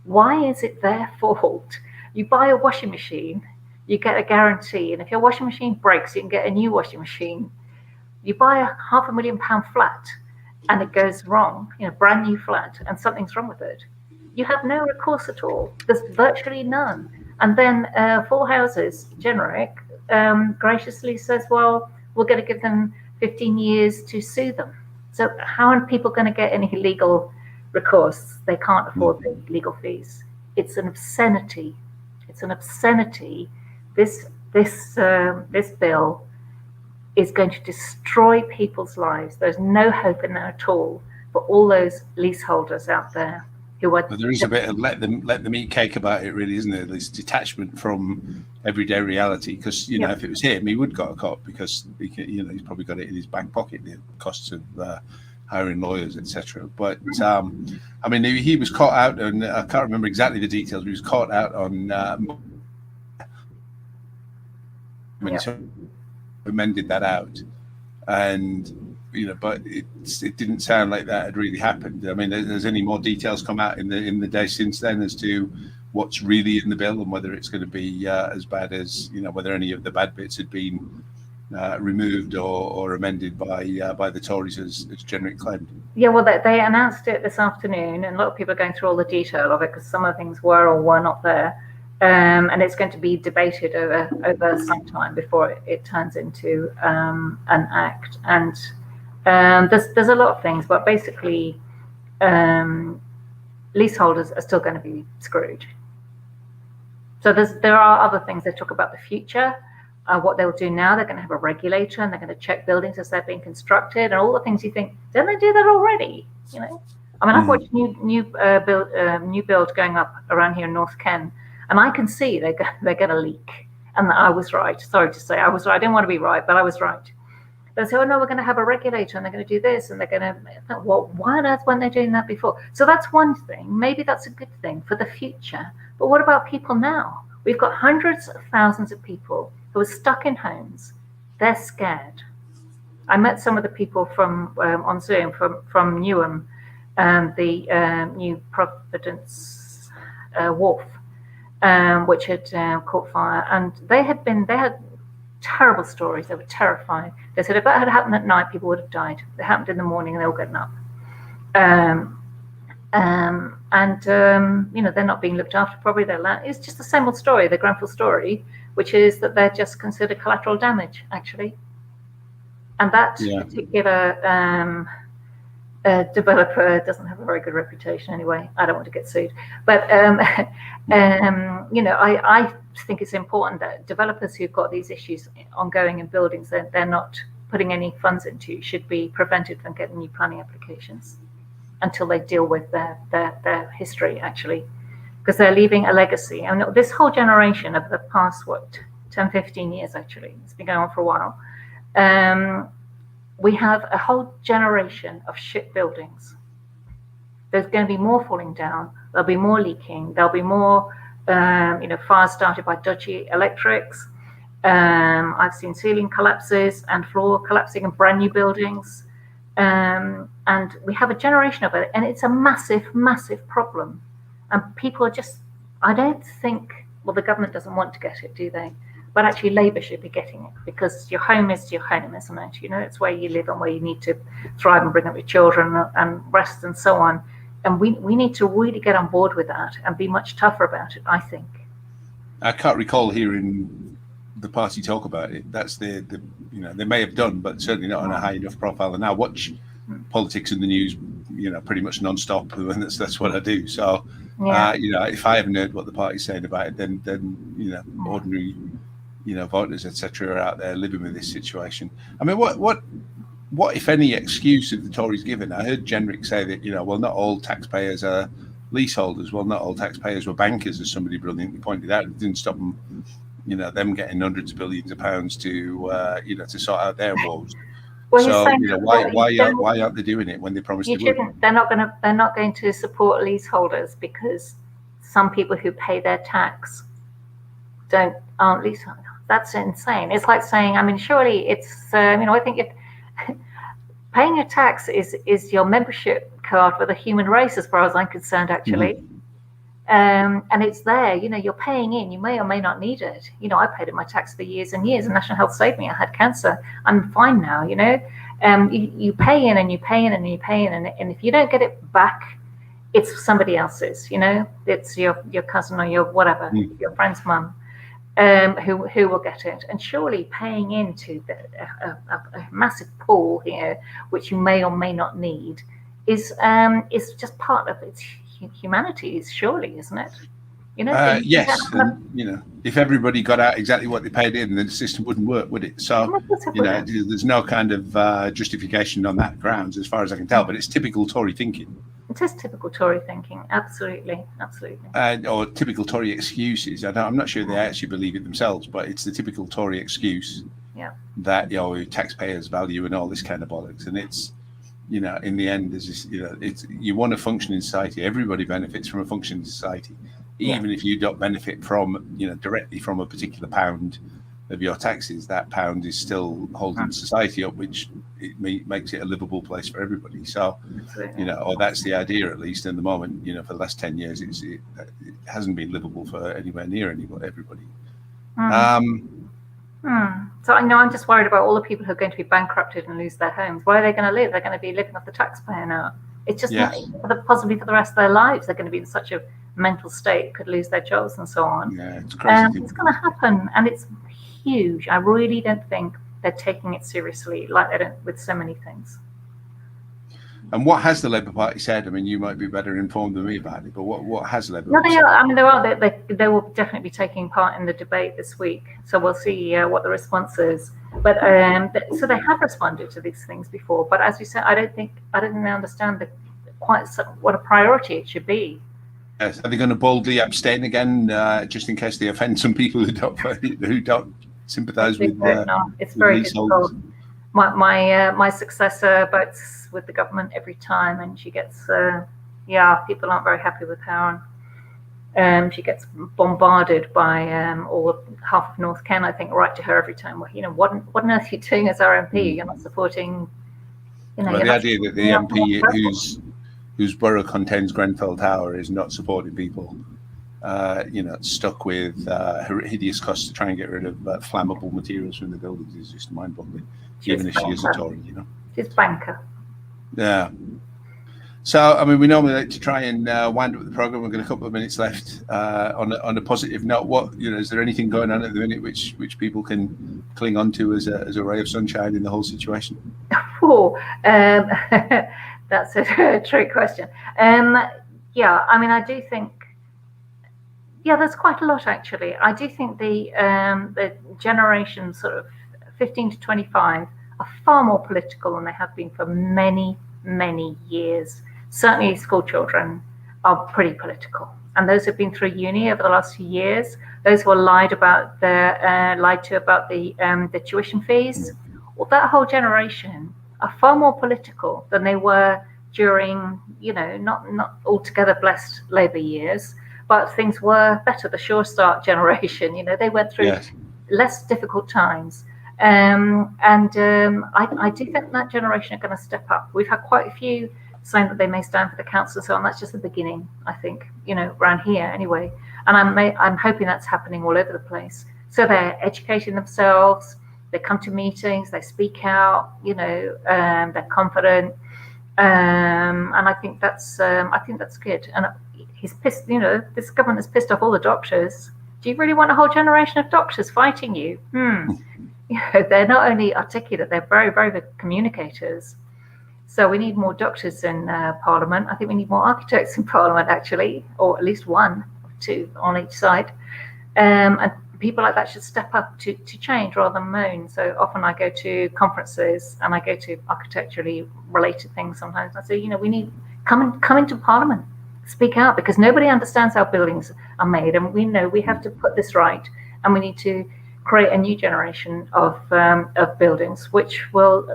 Why is it their fault? You buy a washing machine, you get a guarantee, and if your washing machine breaks, you can get a new washing machine. You buy a £500,000 flat and it goes wrong, brand new flat, and something's wrong with it. You have no recourse at all. There's virtually none. And then 4 houses, generic, graciously says, well, we're going to give them 15 years to sue them. So how are people going to get any legal recourse? They can't afford the legal fees. It's an obscenity. It's an obscenity. This bill is going to destroy people's lives. There's no hope in there at all for all those leaseholders out there. But there is a bit of let them eat cake about it, really, isn't there? This detachment from everyday reality. Because if it was him, he would go to court because he's probably got it in his back pocket, the costs of hiring lawyers, etc. But I mean, he was caught out, and I can't remember exactly the details. But he was caught out on. He amended that out, and but it didn't sound like that had really happened. I mean, has any more details come out in the day since then as to what's really in the bill and whether it's going to be as bad as, whether any of the bad bits had been removed or amended by the Tories as Jenrick claimed? Yeah, well, they announced it this afternoon, and a lot of people are going through all the detail of it because some of the things were or were not there. And it's going to be debated over some time before it turns into an act. And there's a lot of things, but basically, leaseholders are still going to be screwed. So there are other things. They talk about the future, what they'll do now. They're going to have a regulator, and they're going to check buildings as they're being constructed, and all the things you think, don't they do that already? I mean, I've watched new build going up around here in North Ken. And I can see they're going to leak. And I was right. Sorry to say, I was right. I didn't want to be right, but I was right. They say, oh, no, we're going to have a regulator and they're going to do this. And they're going to, well, why on earth weren't they doing that before? So that's one thing. Maybe that's a good thing for the future. But what about people now? We've got hundreds of thousands of people who are stuck in homes. They're scared. I met some of the people from on Zoom from Newham, the New Providence Wharf. Which had caught fire, and they had terrible stories. They were terrifying. They said if that had happened at night, people would have died. It happened in the morning, and they were getting up. They're not being looked after. Probably it's just the same old story, the Grenfell story, which is that they're just considered collateral damage, actually. And that particular developer doesn't have a very good reputation anyway. I don't want to get sued, but I think it's important that developers who've got these issues ongoing in buildings that they're not putting any funds into should be prevented from getting new planning applications until they deal with their history, actually, because they're leaving a legacy. And this whole generation of the past 10, 15 years, actually, it's been going on for a while. We have a whole generation of shit buildings. There's going to be more falling down. There'll be more leaking. There'll be more, fires started by dodgy electrics. I've seen ceiling collapses and floor collapsing in brand new buildings. And we have a generation of it, and it's a massive, massive problem. And people are I don't think, the government doesn't want to get it, do they? But actually Labour should be getting it, because your home is your home, isn't it? It's where you live and where you need to thrive and bring up your children and rest and so on. And we need to really get on board with that and be much tougher about it, I think. I can't recall hearing the party talk about it. That's they may have done, but certainly not on a high enough profile. And I watch politics in the news, pretty much non-stop, and that's what I do. So, if I haven't heard what the party's saying about it, then ordinary voters, etc., are out there living with this situation. I mean, what if any excuse have the Tories given? I heard Jenrick say that not all taxpayers are leaseholders. Well, not all taxpayers were bankers, as somebody brilliantly pointed out. It didn't stop them, them getting hundreds of billions of pounds to sort out their woes. Well, so why aren't they doing it when they promised they would? They're not going to support leaseholders because some people who pay their tax aren't leaseholders. That's insane. It's like saying, surely it's, I think paying your tax is your membership card for the human race, as far as I'm concerned, actually. Mm-hmm. And it's there, you're paying in. You may or may not need it. I paid in my tax for years and years, and National Health saved me. I had cancer. I'm fine now, You pay in and you pay in and you pay in, and if you don't get it back, it's somebody else's, It's your cousin or your whatever, your friend's mum. Who will get it, and surely paying into a massive pool here, which you may or may not need, is just part of its humanity, surely, isn't it? Yes, and, if everybody got out exactly what they paid in, then the system wouldn't work, would it? So, there's no kind of justification on that grounds, as far as I can tell. But it's typical Tory thinking. It is typical Tory thinking, absolutely. Or typical Tory excuses. I'm not sure they actually believe it themselves, but it's the typical Tory excuse that taxpayers value and all this kind of bollocks. And it's, in the end, there's this, it's you want a functioning society. Everybody benefits from a functioning society, even if you don't benefit from, directly from a particular pound of your taxes, that pound is still holding society up, which makes it a livable place for everybody. So, or that's the idea, at least in the moment. For the last 10 years, it hasn't been livable for anywhere near everybody. So I'm just worried about all the people who are going to be bankrupted and lose their homes. Where are they going to live? They're going to be living off the taxpayer now. It's just not, possibly for the rest of their lives. They're going to be in such a mental state, could lose their jobs and so on. Yeah, it's crazy. It's going to happen, and it's huge. I really don't think they're taking it seriously like they don't with so many things. And what has the Labour Party said? I mean, you might be better informed than me about it, but what has the Labour Party said? I mean, they will definitely be taking part in the debate this week, so we'll see what the response is. But so they have responded to these things before, but as you said, I didn't understand quite what a priority it should be. Yes. Are they going to boldly abstain again, just in case they offend some people who don't sympathise with? No, it's very difficult. My successor votes with the government every time, and she gets people aren't very happy with her. She gets bombarded by half of North Kent, I think, write to her every time. Well, what on earth are you doing as our MP? You're not supporting. The idea that the MP whose borough contains Grenfell Tower is not supporting people, stuck with hideous costs to try and get rid of flammable materials from the buildings is just mind-boggling. Even if she is a Tory, She's banker. Yeah. So, I mean, we normally like to try and wind up the programme. We've got a couple of minutes left. On a positive note, is there anything going on at the minute which people can cling on to as a ray of sunshine in the whole situation? That's a trick question. I mean, I do think, there's quite a lot actually. I do think the generation sort of 15 to 25 are far more political than they have been for many, many years. Certainly school children are pretty political. And those who've been through uni over the last few years, those who are lied to about the tuition fees, well, that whole generation are far more political than they were during, not altogether blessed Labour years, but things were better. The Sure Start generation, they went through less difficult times. I do think that generation are going to step up. We've had quite a few saying that they may stand for the council, so on. That's just the beginning, I think, around here anyway. And I'm hoping that's happening all over the place. So they're educating themselves, they come to meetings, they speak out, they're confident, and I think that's good. And he's pissed. This government has pissed off all the doctors. Do you really want a whole generation of doctors fighting you? They're not only articulate, they're very, very good communicators. So we need more doctors in Parliament. I think we need more architects in Parliament, actually, or at least one or two on each side. And people like that should step up to change rather than moan. So often I go to conferences and I go to architecturally related things sometimes. I say, we need come into Parliament, speak out, because nobody understands how buildings are made, and we know we have to put this right, and we need to create a new generation of buildings which will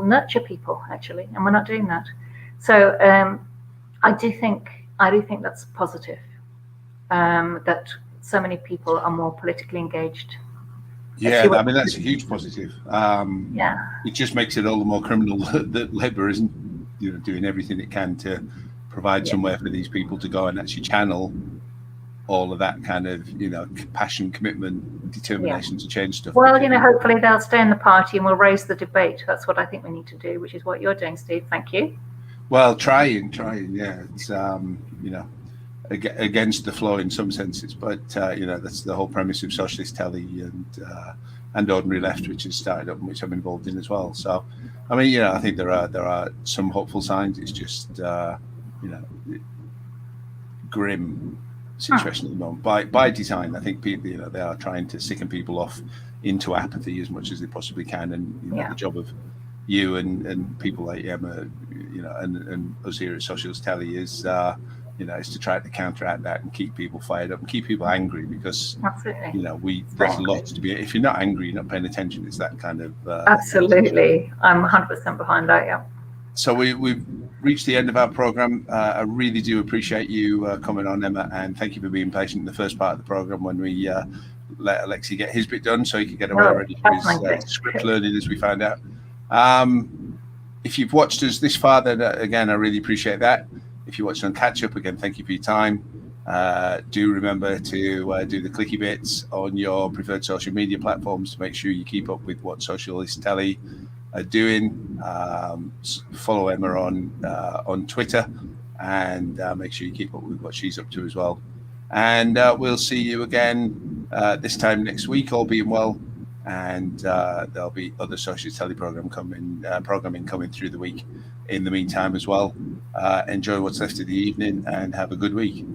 nurture people actually, and we're not doing that. So I do think that's positive, that so many people are more politically engaged. Yeah, I mean that's a huge positive. It just makes it all the more criminal that Labour isn't doing everything it can to provide somewhere for these people to go and actually channel all of that kind of passion, commitment, determination to change stuff. Well, hopefully they'll stay in the party and we'll raise the debate. That's what I think we need to do, which is what you're doing, Steve. Thank you. Well, trying, yeah. It's against the flow in some senses, but that's the whole premise of socialist telly and ordinary left, which has started up and which I'm involved in as well. So, I mean, I think there are some hopeful signs. It's just grim situation at the moment by design. I think people, they are trying to sicken people off into apathy as much as they possibly can, and the job of you and people like Emma, and us here at Socialist Telly is is to try to counteract that and keep people fired up and keep people angry, because there's lots to be. If you're not angry, you're not paying attention. It's that kind of absolutely. I'm 100% behind that. Yeah. So we've reached the end of our program. I really do appreciate you coming on, Emma, and thank you for being patient in the first part of the program when we let Alexei get his bit done so he can get away ready for his script learning, as we found out. If you've watched us this far, then again, I really appreciate that. If you watched on catch up, again, thank you for your time. Do remember to do the clicky bits on your preferred social media platforms to make sure you keep up with what Socialist Telly are doing. Follow Emma on Twitter, and make sure you keep up with what she's up to as well. And we'll see you again this time next week, all being well. And there'll be other Socialist Telly programming coming through the week in the meantime as well. Enjoy what's left of the evening and have a good week.